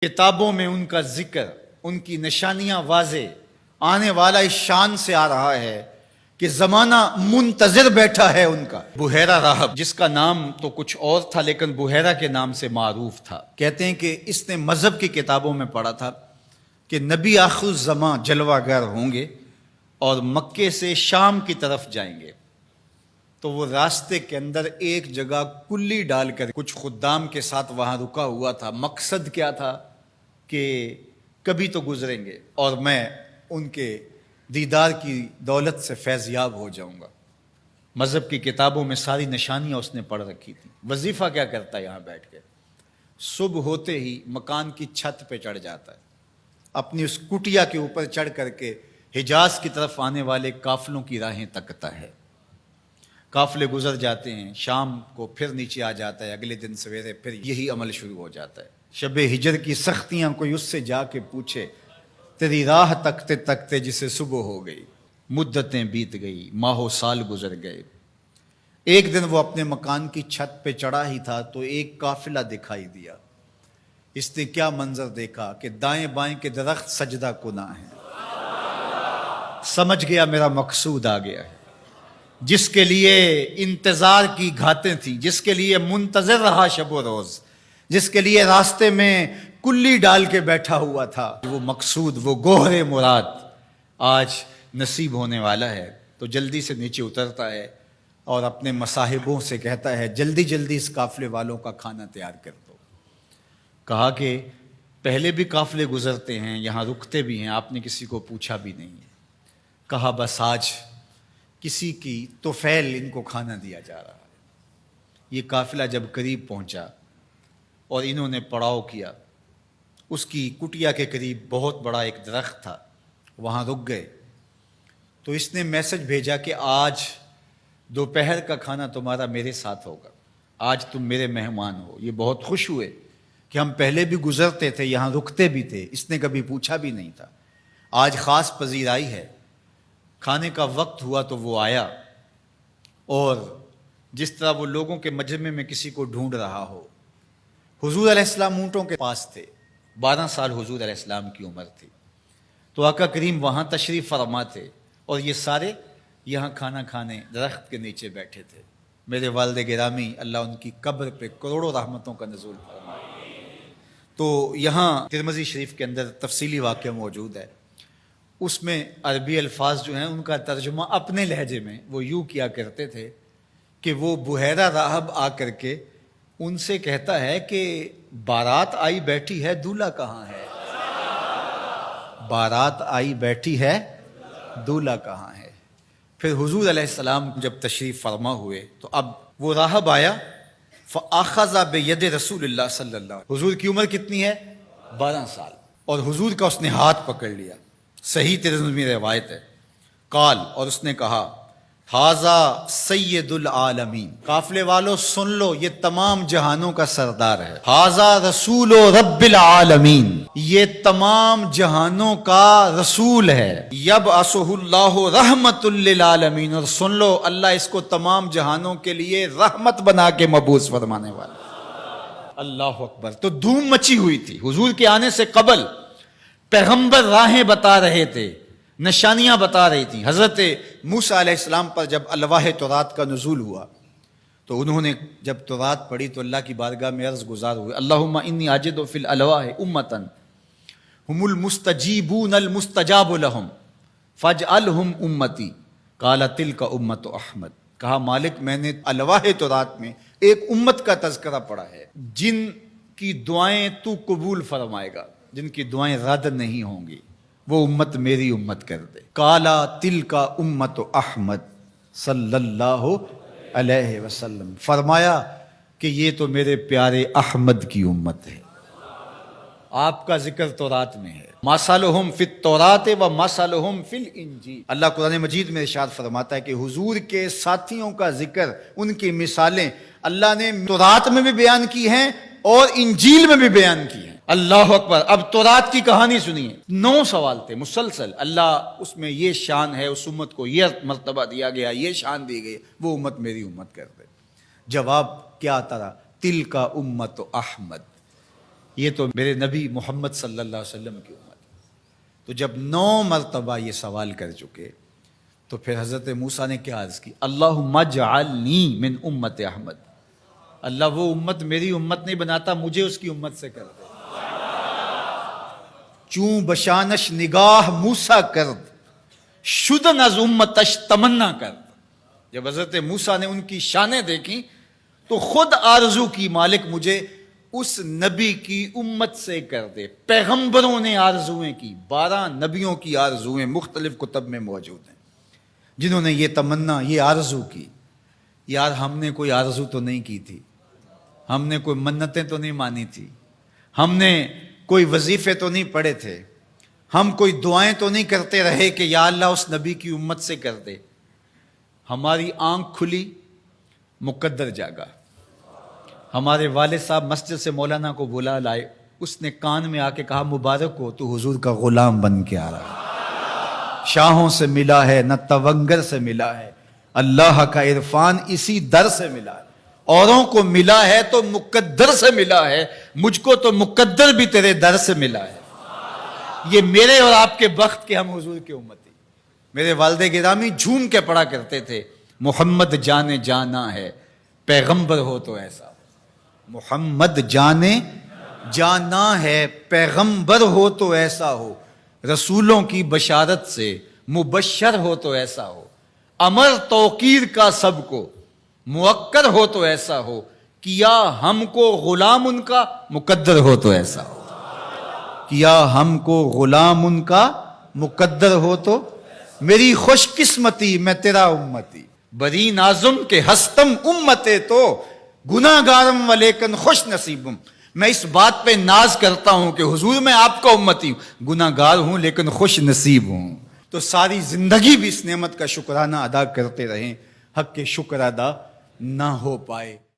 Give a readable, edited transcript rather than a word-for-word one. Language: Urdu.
کتابوں میں ان کا ذکر، ان کی نشانیاں واضح، آنے والا اس شان سے آ رہا ہے کہ زمانہ منتظر بیٹھا ہے ان کا۔ بحیرہ راہب، جس کا نام تو کچھ اور تھا لیکن بحیرہ کے نام سے معروف تھا، کہتے ہیں کہ اس نے مذہب کی کتابوں میں پڑھا تھا کہ نبی آخر الزماں جلوہ گر ہوں گے اور مکے سے شام کی طرف جائیں گے، تو وہ راستے کے اندر ایک جگہ کلی ڈال کر کچھ خدام کے ساتھ وہاں رکا ہوا تھا۔ مقصد کیا تھا کہ کبھی تو گزریں گے اور میں ان کے دیدار کی دولت سے فیض یاب ہو جاؤں گا۔ مذہب کی کتابوں میں ساری نشانیاں اس نے پڑھ رکھی تھیں۔ وظیفہ کیا کرتا ہے یہاں بیٹھ کے؟ صبح ہوتے ہی مکان کی چھت پہ چڑھ جاتا ہے، اپنی اس کٹیا کے اوپر چڑھ کر کے حجاز کی طرف آنے والے قافلوں کی راہیں تکتا ہے۔ قافلے گزر جاتے ہیں، شام کو پھر نیچے آ جاتا ہے، اگلے دن سویرے پھر یہی عمل شروع ہو جاتا ہے۔ شب ہجر کی سختیاں کوئی اس سے جا کے پوچھے، تیری راہ تکتے تکتے جسے صبح ہو گئی، مدتیں بیت گئی، ماہ و سال گزر گئے۔ ایک دن وہ اپنے مکان کی چھت پہ چڑھا ہی تھا تو ایک قافلہ دکھائی دیا۔ اس نے کیا منظر دیکھا کہ دائیں بائیں کے درخت سجدہ کناں ہیں۔ سمجھ گیا میرا مقصود آ گیا ہے، جس کے لیے انتظار کی گھاتیں تھیں، جس کے لیے منتظر رہا شب و روز، جس کے لیے راستے میں کلی ڈال کے بیٹھا ہوا تھا، وہ مقصود، وہ گوہر مراد آج نصیب ہونے والا ہے۔ تو جلدی سے نیچے اترتا ہے اور اپنے مصاحبوں سے کہتا ہے جلدی جلدی اس قافلے والوں کا کھانا تیار کر دو۔ کہا کہ پہلے بھی قافلے گزرتے ہیں، یہاں رکتے بھی ہیں، آپ نے کسی کو پوچھا بھی نہیں ہے۔ کہا بس آج کسی کی طفیل ان کو کھانا دیا جا رہا ہے۔ یہ قافلہ جب قریب پہنچا اور انہوں نے پڑاؤ کیا، اس کی کٹیا کے قریب بہت بڑا ایک درخت تھا، وہاں رک گئے تو اس نے میسج بھیجا کہ آج دوپہر کا کھانا تمہارا میرے ساتھ ہوگا، آج تم میرے مہمان ہو۔ یہ بہت خوش ہوئے کہ ہم پہلے بھی گزرتے تھے، یہاں رکتے بھی تھے، اس نے کبھی پوچھا بھی نہیں تھا، آج خاص پذیرائی ہے۔ کھانے کا وقت ہوا تو وہ آیا، اور جس طرح وہ لوگوں کے مجمع میں کسی کو ڈھونڈ رہا ہو، حضور علیہ السلام اونٹوں کے پاس تھے، 12 سال حضور علیہ السلام کی عمر تھی، تو آقا کریم وہاں تشریف فرما تھے اور یہ سارے یہاں کھانا کھانے درخت کے نیچے بیٹھے تھے۔ میرے والد گرامی، اللہ ان کی قبر پہ کروڑوں رحمتوں کا نزول فرمائے۔ تو یہاں ترمذی شریف کے اندر تفصیلی واقعہ موجود ہے، اس میں عربی الفاظ جو ہیں ان کا ترجمہ اپنے لہجے میں وہ یوں کیا کرتے تھے کہ وہ بحیرہ راہب آ کر کے ان سے کہتا ہے کہ بارات آئی بیٹھی ہے، دولہا کہاں ہے؟ بارات آئی بیٹھی ہے، دولہا کہاں ہے؟ پھر حضور علیہ السلام جب تشریف فرما ہوئے تو اب وہ راہب آیا، فَأَخَذَ بِيَدِ رسول اللہ صلی اللہ علیہ وسلم، حضور کی عمر کتنی ہے؟ 12 سال، اور حضور کا اس نے ہاتھ پکڑ لیا۔ صحیح ترمذی میں روایت ہے، قال، اور اس نے کہا ھذا سید العالمین، قافلے والوں سن لو، یہ تمام جہانوں کا سردار ہے۔ ھذا رسول رب العالمین، یہ تمام جہانوں کا رسول ہے۔ یبعثہ اللہ رحمت للعالمین، اور سن لو اللہ اس کو تمام جہانوں کے لیے رحمت بنا کے مبعوث فرمانے والا۔ اللہ اکبر۔ تو دھوم مچی ہوئی تھی، حضور کے آنے سے قبل پیغمبر راہیں بتا رہے تھے، نشانیاں بتا رہی تھیں۔ حضرت موسیٰ علیہ السلام پر جب الواح تورات کا نزول ہوا تو انہوں نے جب تورات پڑھی تو اللہ کی بارگاہ میں عرض گزار ہوئے، اللہم انی اجد فی الالواح امتا ہم المستجیبون المستجاب لہم فاجعلہم امتی، قال تلک امت احمد۔ کہا مالک، میں نے الواح تورات میں ایک امت کا تذکرہ پڑھا ہے جن کی دعائیں تو قبول فرمائے گا، جن کی دعائیں رد نہیں ہوں گی، وہ امت میری امت کر دے۔ کالا تلک امت احمد صلی اللہ علیہ وسلم، فرمایا کہ یہ تو میرے پیارے احمد کی امت ہے۔ آپ کا ذکر تورات میں ہے، مثلہم فی التوراۃ و مثلہم فی الانجیل۔ اللہ قرآن مجید میں ارشاد فرماتا ہے کہ حضور کے ساتھیوں کا ذکر، ان کی مثالیں اللہ نے تورات میں بھی بیان کی ہیں اور انجیل میں بھی بیان کی ہیں۔ اللہ اکبر۔ اب تورات کی کہانی سنیے، 9 سوال تھے مسلسل، اللہ اس میں یہ شان ہے، اس امت کو یہ مرتبہ دیا گیا، یہ شان دی گئی، وہ امت میری امت کر دے۔ جواب کیا آتا رہا؟ تلک امت احمد، یہ تو میرے نبی محمد صلی اللہ علیہ وسلم کی امت ہے۔ تو جب 9 مرتبہ یہ سوال کر چکے تو پھر حضرت موسیٰ نے کیا عرض کی؟ اللہم اجعلنی من امت احمد، اللہ وہ امت میری امت نہیں بناتا، مجھے اس کی امت سے کر دے۔ چوں بشانش نگاہ موسیٰ کرد، شدن از امتش تمنا کرد۔ جب حضرت موسیٰ نے ان کی شانیں دیکھی تو خود آرزو کی، مالک مجھے اس نبی کی امت سے کر دے۔ پیغمبروں نے آرزویں کی، 12 نبیوں کی آرزویں مختلف کتب میں موجود ہیں، جنہوں نے یہ تمنا، یہ آرزو کی۔ یار ہم نے کوئی آرزو تو نہیں کی تھی، ہم نے کوئی منتیں تو نہیں مانی تھی، ہم نے کوئی وظیفے تو نہیں پڑھے تھے، ہم کوئی دعائیں تو نہیں کرتے رہے کہ یا اللہ اس نبی کی امت سے کر دے۔ ہماری آنکھ کھلی، مقدر جاگا۔ ہمارے والد صاحب مسجد سے مولانا کو بلا لائے، اس نے کان میں آ کے کہا مبارک ہو، تو حضور کا غلام بن کے آ رہا ہے، شاہوں سے ملا ہے نہ تونگر سے ملا ہے، اللہ کا عرفان اسی در سے ملا ہے۔ اوروں کو ملا ہے تو مقدر سے ملا ہے، مجھ کو تو مقدر بھی تیرے در سے ملا ہے۔ یہ میرے اور آپ کے بخت کے ہم حضور کی امتی۔ میرے والد گرامی جھوم کے پڑھا کرتے تھے، محمد جانے جانا ہے، پیغمبر ہو تو ایسا ہو۔ محمد جانے جانا ہے، پیغمبر ہو تو ایسا ہو، رسولوں کی بشارت سے مبشر ہو تو ایسا ہو، امر توقیر کا سب کو موکر ہو تو ایسا ہو، کیا ہم کو غلام ان کا مقدر ہو تو ایسا ہو، کیا ہم کو غلام ان کا مقدر ہو تو۔ میری خوش قسمتی میں تیرا امتی، بری نازم کے ہستم امتے تو گناہ گارم و لیکن خوش نصیبم۔ میں اس بات پہ ناز کرتا ہوں کہ حضور میں آپ کا امتی ہوں، گناہ گار ہوں لیکن خوش نصیب ہوں۔ تو ساری زندگی بھی اس نعمت کا شکرانہ ادا کرتے رہیں، حق کے شکر ادا نہ ہو پائے۔